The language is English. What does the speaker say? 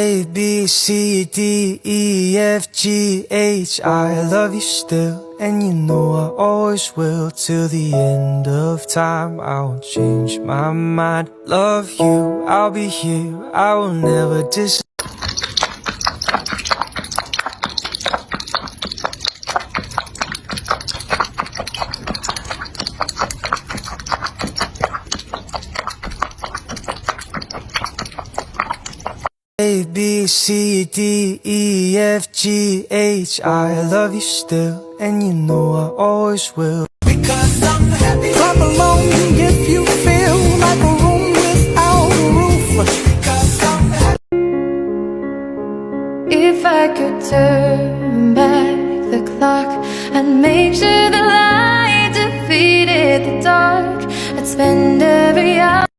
A, B, C, D, E, F, G, H. I love you still, and you know I always will. Till the end of time, I won't change my mind. Love you, I'll be here, I will never dis. A, B, C, D, E, F, G, H. I love you still, and you know I always will. Because I'm happy. Clap along if you feel like a room without a roof. Because I'm happy. If I could turn back the clock and make sure the light defeated the dark, I'd spend every hour